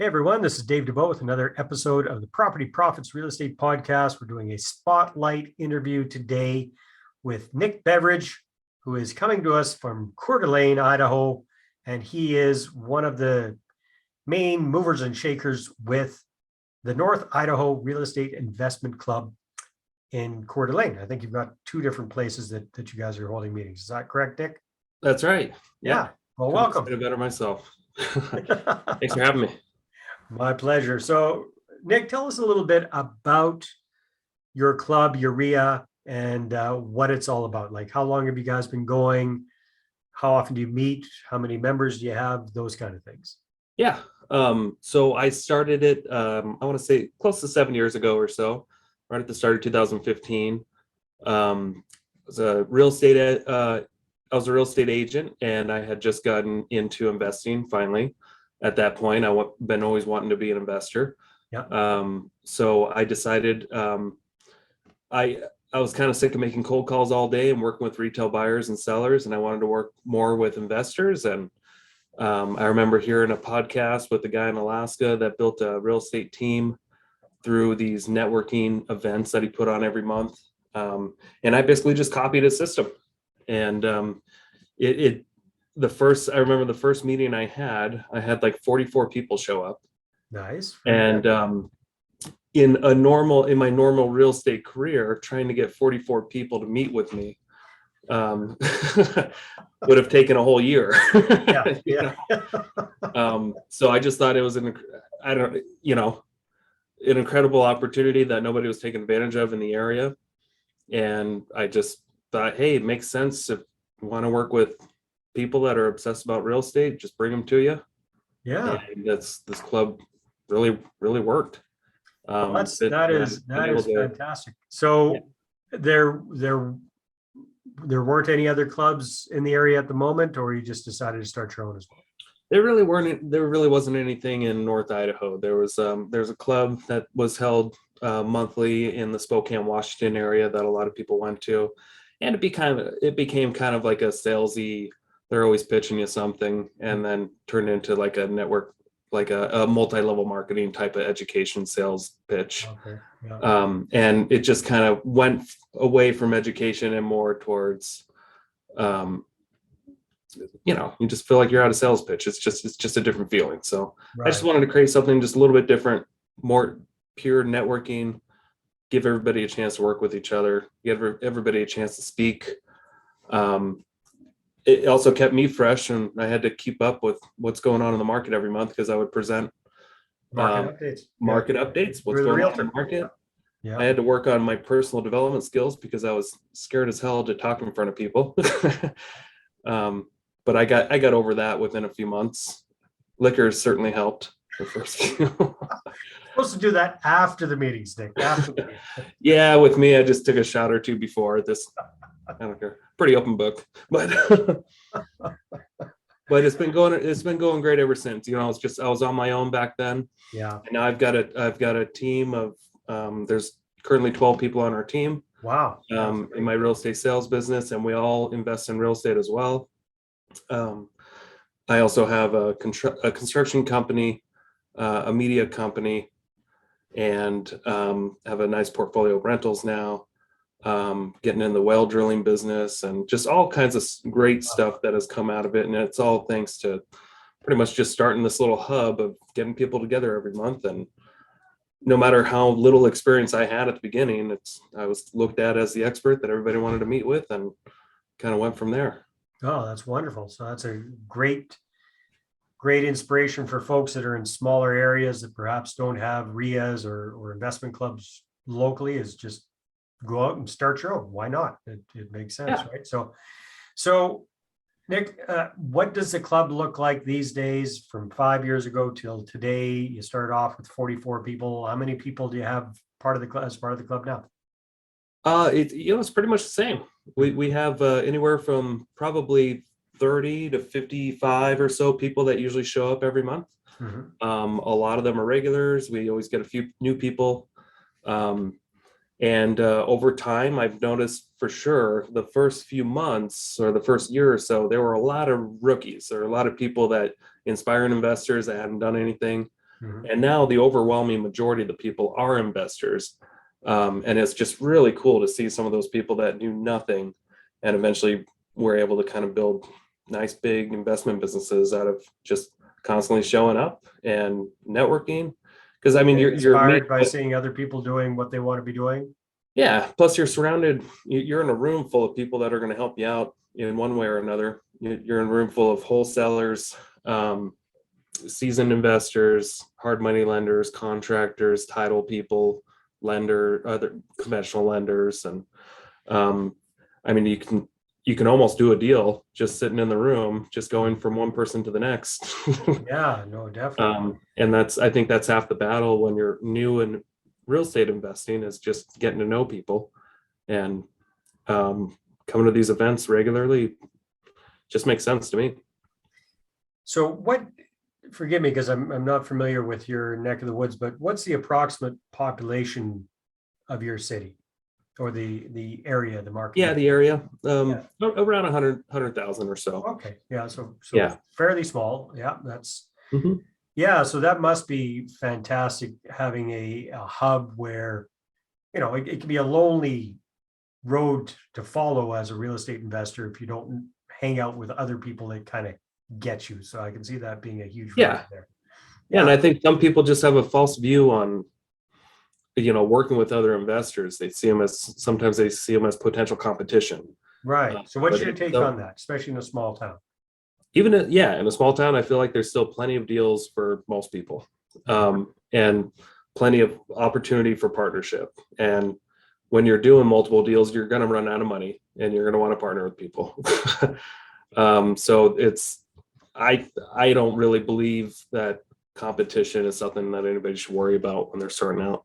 Everyone, this is Dave Dubeau with another episode of the Property Profits Real Estate Podcast. We're doing a spotlight interview today with Nick Beveridge, who is coming to us from Coeur d'Alene, Idaho, and he is one of the main movers and shakers with the North Idaho Real Estate Investment Club in Coeur d'Alene. I think you've got two different places that you guys are holding meetings. Is that correct, Nick? That's right. Yeah. Well, welcome. Couldn't have better myself. Thanks for having me. My pleasure. So, Nick, tell us a little bit about your club, your REI, and what it's all about. Like, how long have you guys been going? How often do you meet? How many members do you have? Those kind of things. Yeah. So I started it, I want to say close to 7 years ago or so, right at the start of 2015. I was a real estate agent, and I had just gotten into investing finally. At that point, I've been always wanting to be an investor. Yeah. So I decided I was kind of sick of making cold calls all day and working with retail buyers and sellers, and I wanted to work more with investors. And I remember hearing a podcast with a guy in Alaska that built a real estate team through these networking events that he put on every month. And I basically just copied his system. And I remember the first meeting I had like 44 people show up. Nice. And in my normal real estate career, trying to get 44 people to meet with me would have taken a whole year. Yeah. So I just thought it was an incredible opportunity that nobody was taking advantage of in the area. And I just thought, hey, it makes sense if you want to work with people that are obsessed about real estate, just bring them to you. Yeah. And this club really worked. That is fantastic. So yeah. There weren't any other clubs in the area at the moment, or you just decided to start your own as well? There really wasn't anything in North Idaho. There's a club that was held monthly in the Spokane, Washington area that a lot of people went to, and it became kind of like a salesy. They're always pitching you something, and then turned into like a network, like a multi-level marketing type of education sales pitch. Okay. Yeah. And it just kind of went away from education and more towards, you just feel like you're at a sales pitch. It's just a different feeling. So right. I just wanted to create something just a little bit different, more pure networking, give everybody a chance to work with each other, give everybody a chance to speak. It also kept me fresh, and I had to keep up with what's going on in the market every month because I would present market updates, what's going on in the market. Yeah. I had to work on my personal development skills because I was scared as hell to talk in front of people. But I got over that within a few months. Liquor certainly helped the first few. Supposed to do that after the meetings, Nick. Yeah, with me, I just took a shot or two before this. I don't care. Pretty open book, but it's been going great ever since. I was on my own back then. Yeah. And now I've got a team of there's currently 12 people on our team. Wow. In my real estate sales business, and we all invest in real estate as well. I also have a construction company, a media company, and have a nice portfolio of rentals now. Getting in the well drilling business, and just all kinds of great stuff that has come out of it. And it's all thanks to pretty much just starting this little hub of getting people together every month. And no matter how little experience I had at the beginning, I was looked at as the expert that everybody wanted to meet with, and kind of went from there. Oh, that's wonderful. So that's a great inspiration for folks that are in smaller areas that perhaps don't have REIAs or investment clubs locally, is just go out and start your own. Why not? It makes sense, yeah. Right? So Nick, what does the club look like these days from 5 years ago till today? You started off with 44 people. How many people do you have as part of the club now? It's pretty much the same. We have anywhere from probably 30 to 55 or so people that usually show up every month. Mm-hmm. A lot of them are regulars. We always get a few new people. And over time, I've noticed for sure the first few months or the first year or so, there were a lot of rookies. There were a lot of people that inspiring investors that hadn't done anything. Mhm. And now the overwhelming majority of the people are investors. And it's just really cool to see some of those people that knew nothing and eventually were able to kind of build nice big investment businesses out of just constantly showing up and networking. Because I mean, Getting you're meeting inspired by with, seeing other people doing what they want to be doing. yeah. Plus, you're surrounded. You're in a room full of people that are going to help you out in one way or another. You're in a room full of wholesalers, seasoned investors, hard money lenders, contractors, title people, other conventional lenders, and um, I mean, you can almost do a deal just sitting in the room, just going from one person to the next. Yeah, no, definitely. And I think that's half the battle when you're new in real estate investing, is just getting to know people and coming to these events regularly just makes sense to me. So what, forgive me, because I'm not familiar with your neck of the woods, but what's the approximate population of your city or the area, the market? Yeah, the area, Yeah. around 100,000 or so. Okay, yeah, so Yeah. fairly small. Yeah, that's Mhm. yeah. So that must be fantastic having a hub where, it can be a lonely road to follow as a real estate investor if you don't hang out with other people that kind of get you. So I can see that being a huge Yeah. value there. Yeah, and Yeah, I think some people just have a false view on, working with other investors. Sometimes they see them as potential competition. right. So what's But your take on that, especially in a small town? in a small town, I feel like there's still plenty of deals for most people, and plenty of opportunity for partnership. And when you're doing multiple deals, you're going to run out of money, and you're going to want to partner with people. So I don't really believe that competition is something that anybody should worry about when they're starting out.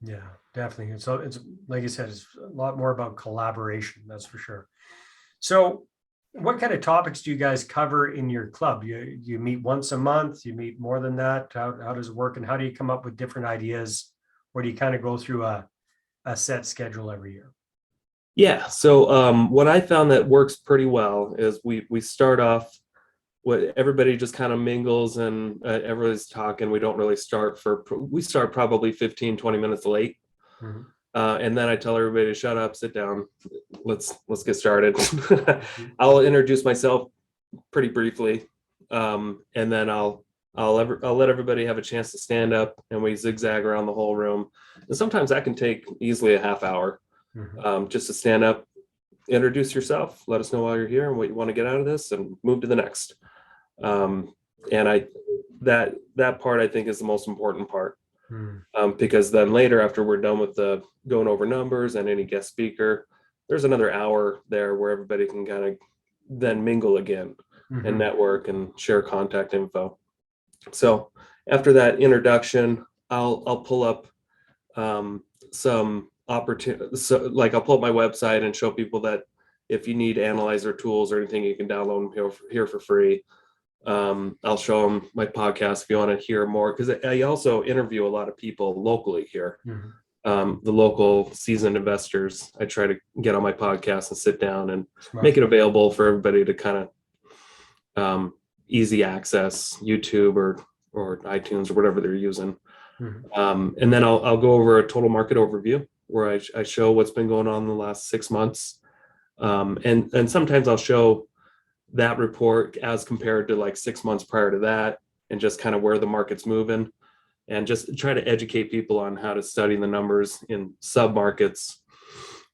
Yeah, definitely. So it's like you said, it's a lot more about collaboration, that's for sure. So what kind of topics do you guys cover in your club? You meet once a month, you meet more than that? How does it work? And how do you come up with different ideas? Or do you kind of go through a set schedule every year? Yeah. So what I found that works pretty well is we start off, what everybody just kind of mingles, and everybody's talking. We start probably 15, 20 minutes late. Mhm. And then I tell everybody to shut up, sit down. Let's get started. Mhm. I'll introduce myself pretty briefly. And then I'll let everybody have a chance to stand up, and we zigzag around the whole room. And sometimes that can take easily a half hour, Mhm. just to stand up, introduce yourself, let us know why you're here and what you want to get out of this, and move to the next. Um, and that part I think is the most important part, Mhm. because then later, after we're done with the going over numbers and any guest speaker, there's another hour there where everybody can kind of then mingle again and Mhm. network and share contact info. So after that introduction, I'll pull up some opportunity. So like I'll pull up my website and show people that if you need analyzer tools or anything, you can download them here for free. I'll show them my podcast if you want to hear more, because I also interview a lot of people locally here. Mhm. The local seasoned investors, I try to get on my podcast and sit down and Smart. make it available for everybody to kind of easy access YouTube or iTunes or whatever they're using. Mhm. And then I'll go over a total market overview where I show what's been going on in the last 6 months. And sometimes I'll show that report as compared to like 6 months prior to that, and just kind of where the market's moving, and just try to educate people on how to study the numbers in sub markets,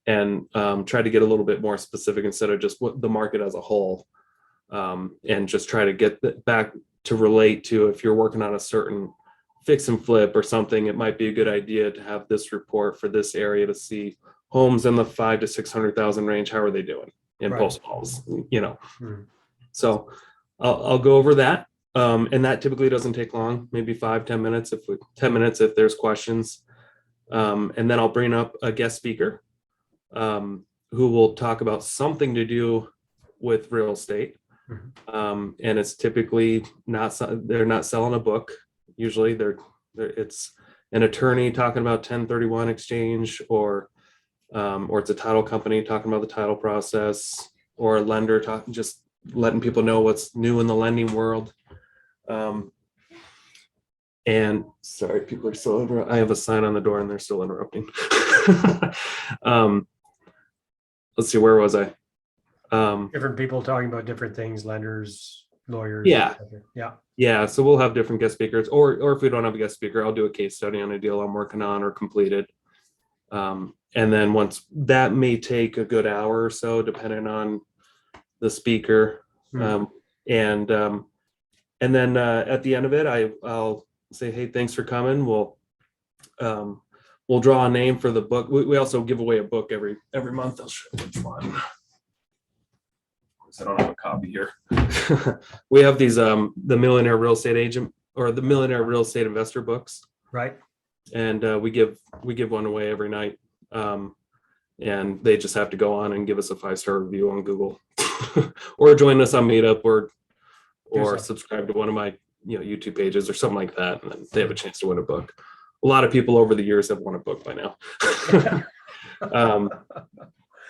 and try to get a little bit more specific instead of just what the market as a whole, and just try to get back to relate to, if you're working on a certain fix and flip or something, it might be a good idea to have this report for this area to see homes in the 5 to 600,000 range. How are they doing in Right. post falls, Mhm. So I'll go over that. And that typically doesn't take long, maybe 5-10 minutes, 10 minutes if there's questions. And then I'll bring up a guest speaker, who will talk about something to do with real estate. Mhm. And it's typically they're not selling a book. Usually it's an attorney talking about 1031 exchange, or it's a title company talking about the title process, or a lender just letting people know what's new in the lending world. And sorry, people are still I have a sign on the door and they're still interrupting. Let's see, where was I? Different people talking about different things, lenders, lawyers. Yeah. etc. Yeah. Yeah, so we'll have different guest speakers, or if we don't have a guest speaker, I'll do a case study on a deal I'm working on or completed. And then once that may take a good hour or so, depending on the speaker. Mhm. And then at the end of it, I'll say, hey, thanks for coming. We'll draw a name for the book. We also give away a book every month. I'll show you which one. I don't have a copy here. We have these the Millionaire Real Estate Agent or the Millionaire Real Estate Investor books, Right. and we give one away every night. And they just have to go on and give us a 5-star review on Google, or join us on Meetup, or something. subscribe to one of my YouTube pages or something like that, and then they have a chance to win a book. A lot of people over the years have won a book by now.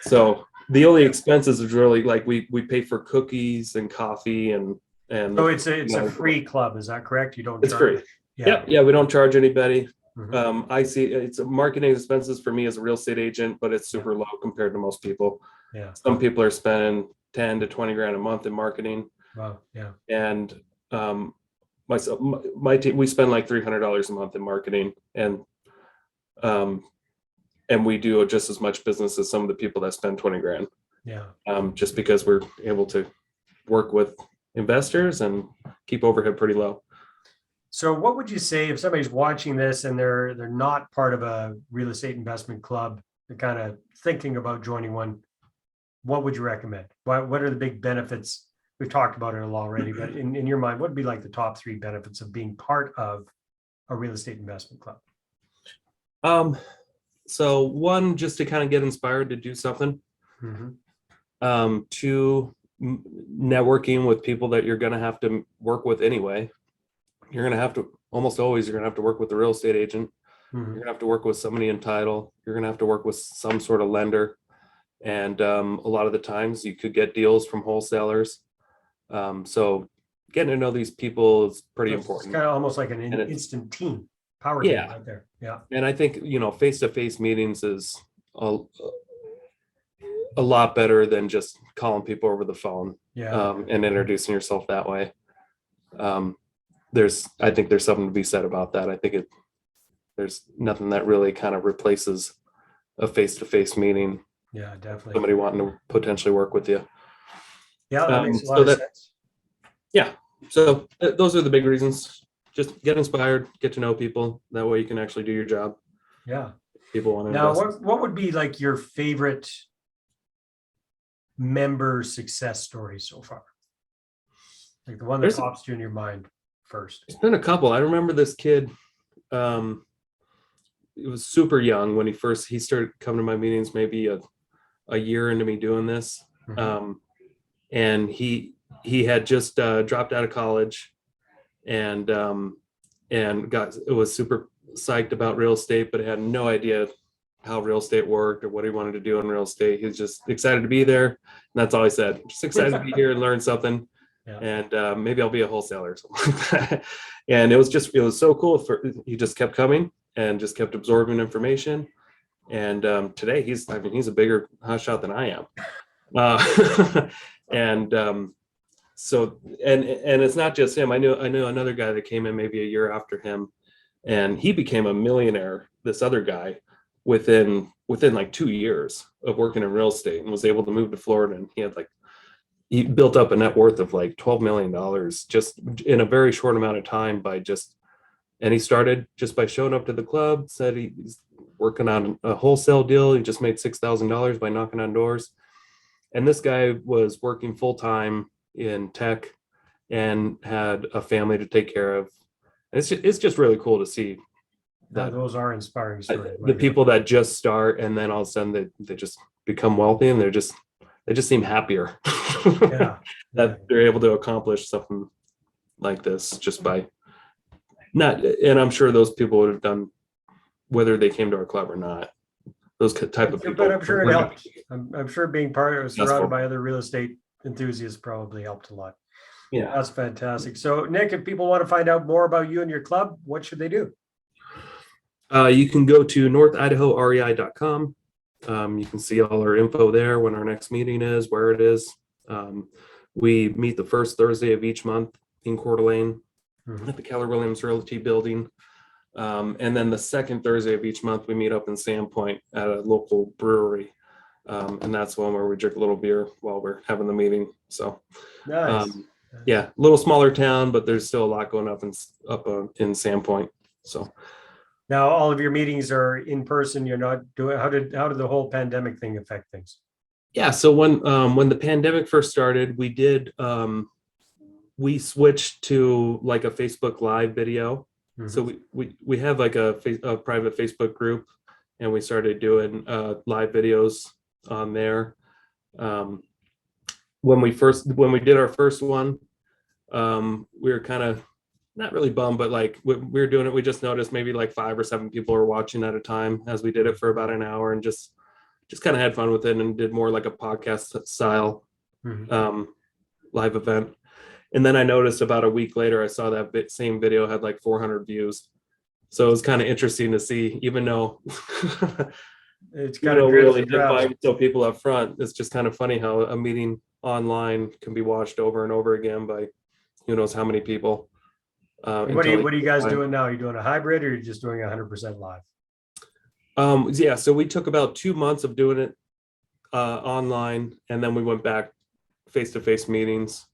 So the only expenses is really like we pay for cookies and coffee and So it's a free club, is that correct? You don't it's charge? free. Yeah, we don't charge anybody. Mhm. I see it's marketing expenses for me as a real estate agent, but it's super low compared to most people. Yeah. Some people are spending 10 to 20 grand a month in marketing, Wow. Yeah. and myself, my team, we spend like $300 a month in marketing, and we do just as much business as some of the people that spend 20 grand. Yeah. Just because we're able to work with investors and keep overhead pretty low. So what would you say if somebody's watching this and they're not part of a real estate investment club, they're kind of thinking about joining one? What would you recommend? What are the big benefits? We've talked about it a lot already, but in your mind, what would be like the top 3 benefits of being part of a real estate investment club? So one, just to kind of get inspired to do something. Mm-hmm. 2, networking with people that you're going to have to work with anyway. You're going to have to almost always, you're going to have to work with the real estate agent. Mm-hmm. You're going to have to work with somebody in title. You're going to have to work with some sort of lender. And a lot of the times you could get deals from wholesalers. So getting to know these people is pretty important. It's kind of almost like an instant team power team right there. Yeah. And I think, face-to-face meetings is a lot better than just calling people over the phone. Yeah. And introducing yourself that way. I think there's something to be said about that. I think there's nothing that really kind of replaces a face-to-face meeting. Yeah, definitely. Somebody wanting to potentially work with you. Yeah, that makes a lot of sense. Yeah. So those are the big reasons. Just get inspired, get to know people. That way you can actually do your job. Yeah. People want to Now, invest. what would be like your favorite member success story so far? Like the one that pops to you in your mind first. There's been a couple. I remember this kid. It was super young when he started coming to my meetings, maybe a year into me doing this. Mm-hmm. And he had just dropped out of college and was super psyched about real estate, but had no idea how real estate worked or what he wanted to do in real estate. He was just excited to be there. And that's all he said. Just excited to be here and learn something. Yeah. And maybe I'll be a wholesaler or something like that. And it was so cool. He just kept coming and just kept absorbing information. And today he's a bigger hotshot than I am. So it's not just him. I knew another guy that came in maybe a year after him, and he became a millionaire. This other guy within like 2 years of working in real estate, and was able to move to Florida. And he built up a net worth of like $12 million just in a very short amount of time and he started just by showing up to the club, said he's working on a wholesale deal. He just made $6,000 by knocking on doors. And this guy was working full time in tech and had a family to take care of. And it's just really cool to see that. Those are inspiring stories. The people that just start and then all of a sudden they just become wealthy, and they just seem happier. Yeah. That they're able to accomplish something like this just by not. And I'm sure those people would have done whether they came to our club or not. Those type of people. But I'm sure it helped. I'm sure being surrounded by other real estate enthusiasts probably helped a lot. Yeah. That's fantastic. So Nick, if people want to find out more about you and your club, what should they do? You can go to northidahorei.com. You can see all our info there, when our next meeting is, where it is. We meet the first Thursday of each month in Coeur d'Alene at the Keller Williams Realty Building. And then the second Thursday of each month, we meet up in Sandpoint at a local brewery. And that's one where we drink a little beer while we're having the meeting. So, Nice. yeah, a little smaller town, but there's still a lot going up in Sandpoint. So Now, all of your meetings are in person. You're not doing, how did the whole pandemic thing affect things? yeah, so when the pandemic first started, we switched to like a Facebook Live video. So we have like a private Facebook group, and we started doing live videos on there. When we did our first one, we were kind of not really bummed, but like we were doing it, we just noticed maybe like 5 or 7 people were watching at a time as we did it for about an hour, and just kind of had fun with it, and did more like a podcast style live event. And then I noticed about a week later, I saw that same video had like 400 views. So it was kind of interesting to see, even though it's kind of really didn't tell people up front. It's just kind of funny how a meeting online can be watched over and over again by who knows how many people. What are you guys doing now? Are you doing a hybrid, or are you just doing 100% live? Yeah, so we took about 2 months of doing it online, and then we went back face-to-face meetings.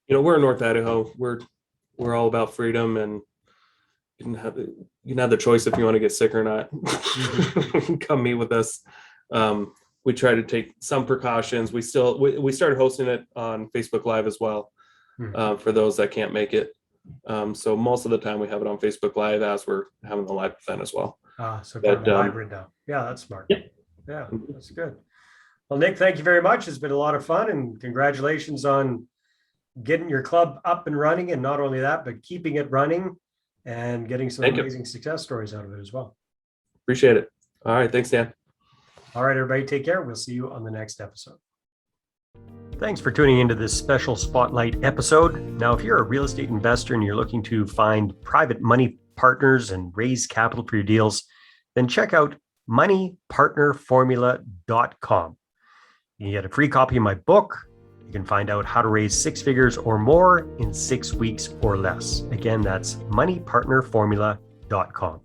We're in North Idaho. We're all about freedom, and you can have the choice if you want to get sick or not. Come meet with us. We try to take some precautions. We started hosting it on Facebook Live as well, for those that can't make it. So most of the time we have it on Facebook Live as we're having the live event as well. So kind of a hybrid now. Yeah, that's smart. Yeah, that's good. Well, Nick, thank you very much. It's been a lot of fun, and congratulations on getting your club up and running, and not only that, but keeping it running and getting some amazing success stories out of it as well. Appreciate it. All right. Thanks, Dan. All right, everybody, take care. We'll see you on the next episode. Thanks for tuning into this special Spotlight episode. Now, if you're a real estate investor and you're looking to find private money partners and raise capital for your deals, then check out moneypartnerformula.com. You can get a free copy of my book. You can find out how to raise 6 figures or more in 6 weeks or less. Again, that's moneypartnerformula.com.